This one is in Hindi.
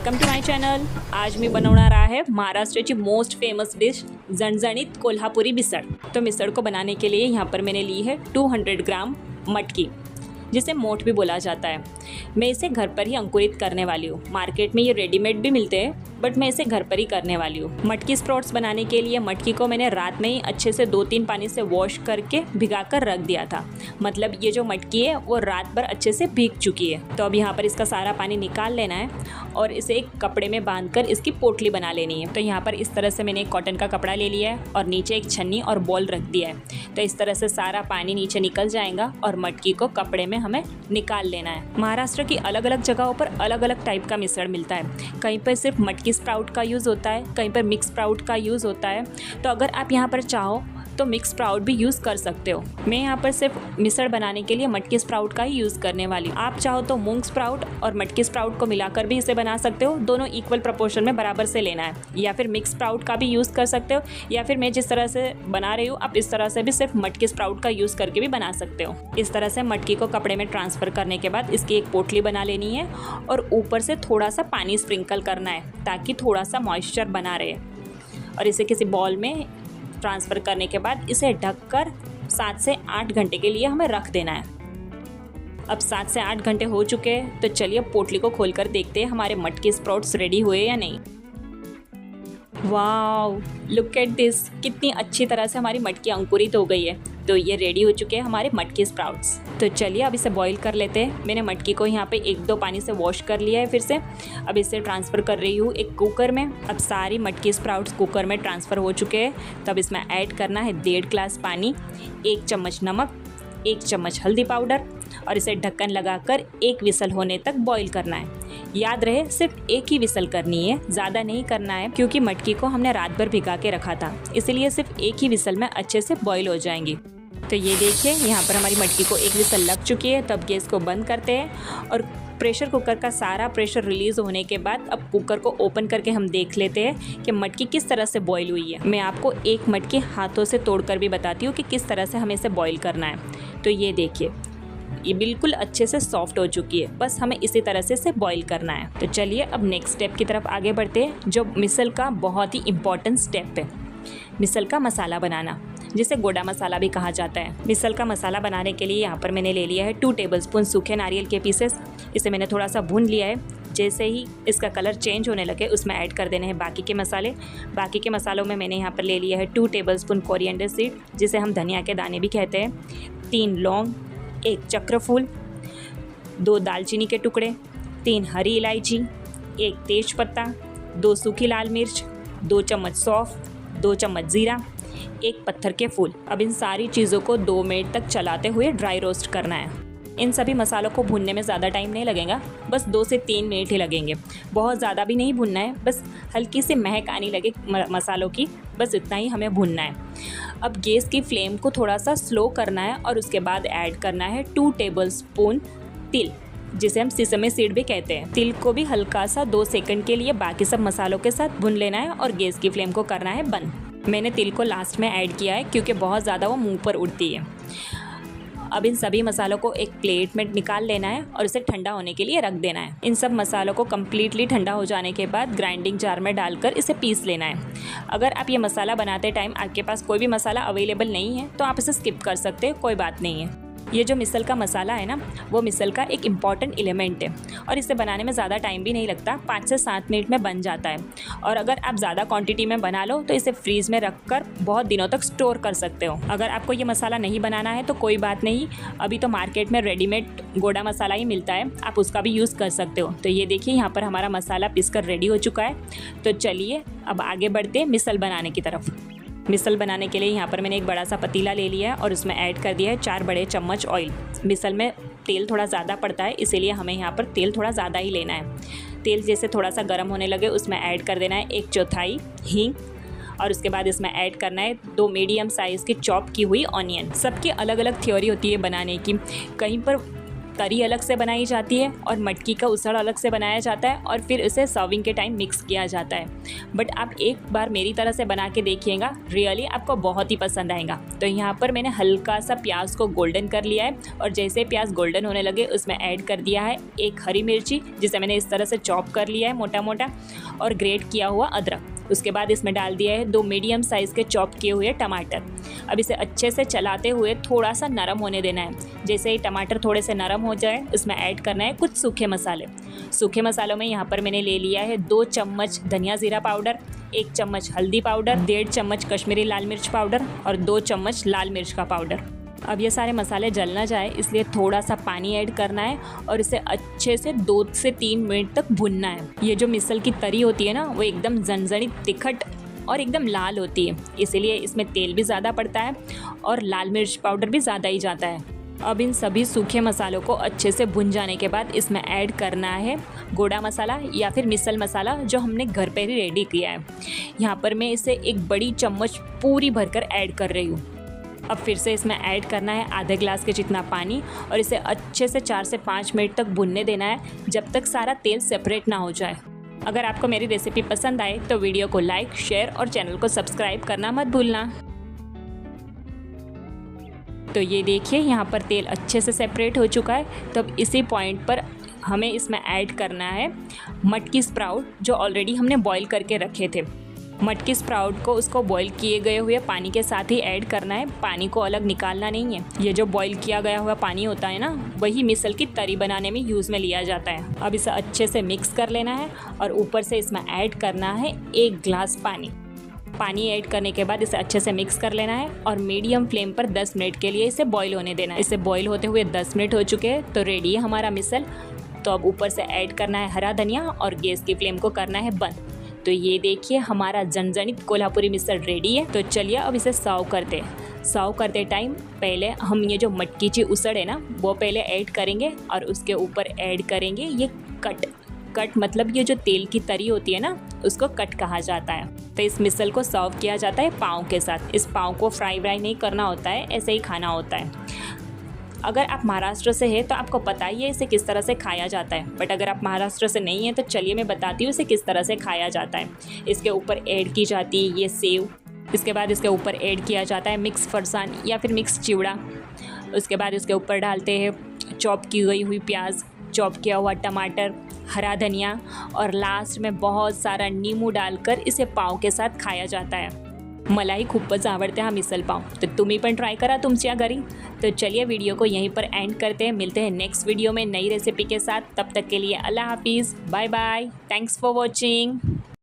Welcome to my channel. आज मी बनवणार आहे महाराष्ट्र की मोस्ट फेमस डिश झणझणीत कोल्हापुरी मिसळ। तो मिसळ को बनाने के लिए यहाँ पर मैंने ली है 200 ग्राम मटकी, जिसे मोठ भी बोला जाता है। मैं इसे घर पर ही अंकुरित करने वाली हूँ। मार्केट में ये रेडीमेड भी मिलते हैं, बट मैं इसे घर पर ही करने वाली हूँ। मटकी स्प्राउट्स बनाने के लिए मटकी को मैंने रात में ही अच्छे से 2-3 पानी से वॉश करके भिगा कर रख दिया था। मतलब ये जो मटकी है वो रात भर अच्छे से भीग चुकी है। तो अब यहाँ पर इसका सारा पानी निकाल लेना है और इसे एक कपड़े में बांधकर इसकी पोटली बना लेनी है। तो यहाँ पर इस तरह से मैंने एक कॉटन का कपड़ा ले लिया है और नीचे एक छन्नी और बॉल रख दिया है। तो इस तरह से सारा पानी नीचे निकल जाएगा और मटकी को कपड़े में हमें निकाल लेना है। महाराष्ट्र की अलग अलग जगहों पर अलग अलग टाइप का मिसळ मिलता है। कहीं पर सिर्फ मटकी स्प्राउट का यूज़ होता है, कहीं पर मिक्स स्प्राउट का यूज़ होता है। तो अगर आप यहाँ पर चाहो तो मिक्स स्प्राउट भी यूज़ कर सकते हो। मैं यहाँ पर सिर्फ मिसळ बनाने के लिए मटकी स्प्राउट का ही यूज़ करने वाली हूँ। आप चाहो तो मूंग स्प्राउट और मटकी स्प्राउट को मिलाकर भी इसे बना सकते हो। दोनों इक्वल प्रोपोर्शन में बराबर से लेना है, या फिर मिक्स स्प्राउट का भी यूज़ कर सकते हो, या फिर मैं जिस तरह से बना रही हूँ आप इस तरह से भी सिर्फ मटकी स्प्राउट का यूज़ करके भी बना सकते हो। इस तरह से मटकी को कपड़े में ट्रांसफ़र करने के बाद इसकी एक पोटली बना लेनी है और ऊपर से थोड़ा सा पानी स्प्रिंकल करना है ताकि थोड़ा सा मॉइस्चर बना रहे। और इसे किसी बॉल में ट्रांसफ़र करने के बाद इसे ढककर 7 से 8 घंटे के लिए हमें रख देना है। अब 7 से 8 घंटे हो चुके हैं, तो चलिए पोटली को खोलकर देखते हैं हमारे मटकी स्प्राउट्स रेडी हुए या नहीं। वाओ, लुक एट दिस, कितनी अच्छी तरह से हमारी मटकी अंकुरित हो गई है। तो ये रेडी हो चुके हैं हमारे मटकी स्प्राउट्स। तो चलिए अब इसे बॉईल कर लेते हैं। मैंने मटकी को यहाँ पे 1-2 पानी से वॉश कर लिया है फिर से। अब इसे ट्रांसफ़र कर रही हूँ एक कुकर में। अब सारी मटकी स्प्राउट्स कुकर में ट्रांसफ़र हो चुके हैं। तब इसमें ऐड करना है 1.5 ग्लास पानी, 1 चम्मच नमक, 1 चम्मच हल्दी पाउडर और इसे ढक्कन लगाकर 1 विसल होने तक बॉईल करना है। याद रहे सिर्फ 1 ही विसल करनी है, ज़्यादा नहीं करना है, क्योंकि मटकी को हमने रात भर भिगा के रखा था, इसलिए सिर्फ 1 ही विसल में अच्छे से बॉईल हो जाएंगी। तो ये देखिए यहाँ पर हमारी मटकी को 1 विसल लग चुकी है। तब गैस को बंद करते हैं और प्रेशर कुकर का सारा प्रेशर रिलीज़ होने के बाद अब कुकर को ओपन करके हम देख लेते हैं कि मटकी किस तरह से बॉईल हुई है। मैं आपको एक मटकी हाथों से तोड़कर भी बताती हूँ कि किस तरह से हमें इसे बॉईल करना है। तो ये देखिए, ये बिल्कुल अच्छे से सॉफ्ट हो चुकी है। बस हमें इसी तरह से इसे बॉईल करना है। तो चलिए अब नेक्स्ट स्टेप की तरफ आगे बढ़ते हैं, जो मिसल का बहुत ही इम्पॉर्टेंट स्टेप है, मिसल का मसाला बनाना, जिसे गोड़ा मसाला भी कहा जाता है। मिसल का मसाला बनाने के लिए यहाँ पर मैंने ले लिया है 2 टेबलस्पून सूखे नारियल के पीसेस। इसे मैंने थोड़ा सा भून लिया है। जैसे ही इसका कलर चेंज होने लगे उसमें ऐड कर देने हैं बाकी के मसाले। बाकी के मसालों में मैंने यहाँ पर ले लिया है 2 टेबलस्पून कोरिएंडर सीड, जिसे हम धनिया के दाने भी कहते हैं, 3 लौंग, 1 चक्रफूल, 2 दालचीनी के टुकड़े, 3 हरी इलायची, 1 तेज पत्ता, 2 सूखी लाल मिर्च, 2 चम्मच सौंफ, 2 चम्मच ज़ीरा, 1 पत्थर के फूल। अब इन सारी चीज़ों को 2 मिनट तक चलाते हुए ड्राई रोस्ट करना है। इन सभी मसालों को भुनने में ज़्यादा टाइम नहीं लगेगा, बस 2 से 3 मिनट ही लगेंगे। बहुत ज़्यादा भी नहीं भुनना है, बस हल्की सी महक आने लगे मसालों की, बस इतना ही हमें भुनना है। अब गैस की फ्लेम को थोड़ा सा स्लो करना है और उसके बाद ऐड करना है 2 टेबलस्पून तिल, जिसे हम सिसमे सीड भी कहते हैं। तिल को भी हल्का सा 2 सेकंड के लिए बाकी सब मसालों के साथ भुन लेना है और गैस की फ्लेम को करना है बंद। मैंने तिल को लास्ट में ऐड किया है क्योंकि बहुत ज़्यादा वो मुंह पर उड़ती है। अब इन सभी मसालों को एक प्लेट में निकाल लेना है और इसे ठंडा होने के लिए रख देना है। इन सब मसालों को कम्प्लीटली ठंडा हो जाने के बाद ग्राइंडिंग जार में डालकर इसे पीस लेना है। अगर आप ये मसाला बनाते टाइम आपके पास कोई भी मसाला अवेलेबल नहीं है तो आप इसे स्किप कर सकते हैं, कोई बात नहीं है। ये जो मिसल का मसाला है ना, वो मिसल का एक इम्पॉर्टेंट एलिमेंट है और इसे बनाने में ज़्यादा टाइम भी नहीं लगता, 5 से 7 मिनट में बन जाता है। और अगर आप ज़्यादा क्वांटिटी में बना लो तो इसे फ्रीज़ में रखकर बहुत दिनों तक स्टोर कर सकते हो। अगर आपको ये मसाला नहीं बनाना है तो कोई बात नहीं, अभी तो मार्केट में रेडीमेड गोड़ा मसाला ही मिलता है, आप उसका भी यूज़ कर सकते हो। तो ये देखिए यहाँ पर हमारा मसाला पीसकर रेडी हो चुका है। तो चलिए अब आगे बढ़ते हैं मिसल बनाने की तरफ। मिसल बनाने के लिए यहाँ पर मैंने एक बड़ा सा पतीला ले लिया है और उसमें ऐड कर दिया है 4 बड़े चम्मच ऑयल। मिसल में तेल थोड़ा ज़्यादा पड़ता है, इसीलिए हमें यहाँ पर तेल थोड़ा ज़्यादा ही लेना है। तेल जैसे थोड़ा सा गर्म होने लगे उसमें ऐड कर देना है 1/4 हींग और उसके बाद इसमें ऐड करना है 2 मीडियम साइज़ की चॉप की हुई ऑनियन। सबकी अलग अलग थ्योरी होती है बनाने की। कहीं पर तरी अलग से बनाई जाती है और मटकी का उसड़ अलग से बनाया जाता है और फिर उसे सर्विंग के टाइम मिक्स किया जाता है। बट आप एक बार मेरी तरह से बना के देखिएगा, रियली आपको बहुत ही पसंद आएगा। तो यहाँ पर मैंने हल्का सा प्याज को गोल्डन कर लिया है और जैसे प्याज गोल्डन होने लगे उसमें ऐड कर दिया है एक हरी मिर्ची, जिसे मैंने इस तरह से चॉप कर लिया है मोटा मोटा, और ग्रेट किया हुआ अदरक। उसके बाद इसमें डाल दिया है 2 मीडियम साइज़ के चॉप किए हुए टमाटर। अब इसे अच्छे से चलाते हुए थोड़ा सा नरम होने देना है। जैसे ही टमाटर थोड़े से नरम हो जाए इसमें ऐड करना है कुछ सूखे मसाले। सूखे मसालों में यहाँ पर मैंने ले लिया है 2 चम्मच धनिया ज़ीरा पाउडर, 1 चम्मच हल्दी पाउडर, 1.5 चम्मच कश्मीरी लाल मिर्च पाउडर और 2 चम्मच लाल मिर्च का पाउडर। अब ये सारे मसाले जल ना जाए इसलिए थोड़ा सा पानी ऐड करना है और इसे अच्छे से 2 से 3 मिनट तक भुनना है। ये जो मिसल की तरी होती है ना, वो एकदम जनजनी तिखट और एकदम लाल होती है, इसीलिए इसमें तेल भी ज़्यादा पड़ता है और लाल मिर्च पाउडर भी ज़्यादा ही जाता है। अब इन सभी सूखे मसालों को अच्छे से भुन जाने के बाद इसमें ऐड करना है गोड़ा मसाला या फिर मिसल मसाला, जो हमने घर पर ही रेडी किया है। यहाँ पर मैं इसे एक बड़ी चम्मच पूरी भरकर ऐड कर रही हूँ। अब फिर से इसमें ऐड करना है आधे ग्लास के जितना पानी और इसे अच्छे से 4 से 5 मिनट तक भुनने देना है, जब तक सारा तेल सेपरेट ना हो जाए। अगर आपको मेरी रेसिपी पसंद आए तो वीडियो को लाइक, शेयर और चैनल को सब्सक्राइब करना मत भूलना। तो ये देखिए यहाँ पर तेल अच्छे से सेपरेट हो चुका है। तो अब इसी पॉइंट पर हमें इसमें ऐड करना है मटकी स्प्राउट, जो ऑलरेडी हमने बॉईल करके रखे थे। मटकी स्प्राउट को उसको बॉईल किए गए हुए पानी के साथ ही ऐड करना है, पानी को अलग निकालना नहीं है। ये जो बॉईल किया गया हुआ पानी होता है ना, वही मिसल की तरी बनाने में यूज़ में लिया जाता है। अब इसे अच्छे से मिक्स कर लेना है और ऊपर से इसमें ऐड करना है 1 ग्लास पानी। पानी ऐड करने के बाद इसे अच्छे से मिक्स कर लेना है और मीडियम फ्लेम पर 10 मिनट के लिए इसे बॉईल होने देना है। इसे बॉईल होते हुए 10 मिनट हो चुके हैं, तो रेडी है हमारा मिसल। तो अब ऊपर से ऐड करना है हरा धनिया और गैस की फ्लेम को करना है बंद। तो ये देखिए हमारा जनजनित कोल्हापुरी मिसल रेडी है। तो चलिए अब इसे सर्व करते हैं। सर्व करते टाइम पहले हम ये जो मटकी की उसड़ है ना, वो पहले ऐड करेंगे और उसके ऊपर ऐड करेंगे ये कट मतलब ये जो तेल की तरी होती है ना, उसको कट कहा जाता है। तो इस मिसल को सर्व किया जाता है पाव के साथ। इस पाव को फ्राई नहीं करना होता है, ऐसे ही खाना होता है। अगर आप महाराष्ट्र से हैं तो आपको पता ही है इसे किस तरह से खाया जाता है, बट अगर आप महाराष्ट्र से नहीं हैं तो चलिए मैं बताती हूँ इसे किस तरह से खाया जाता है। इसके ऊपर ऐड की जाती है ये सेव, इसके बाद इसके ऊपर ऐड किया जाता है मिक्स फरसान या फिर मिक्स चिवड़ा। उसके बाद इसके ऊपर डालते हैं चॉप की गई हुई प्याज, चॉप किया हुआ टमाटर, हरा धनिया और लास्ट में बहुत सारा नींबू डालकर इसे पाव के साथ खाया जाता है। मलाही खूपच आवडते हा मिसल पाव, तो तुम्ही पण ट्राय करा तुमच्या घरी। तो चलिए वीडियो को यहीं पर एंड करते हैं, मिलते हैं नेक्स्ट वीडियो में नई रेसिपी के साथ। तब तक के लिए अल्लाह हाफिज़, bye bye, thanks for watching.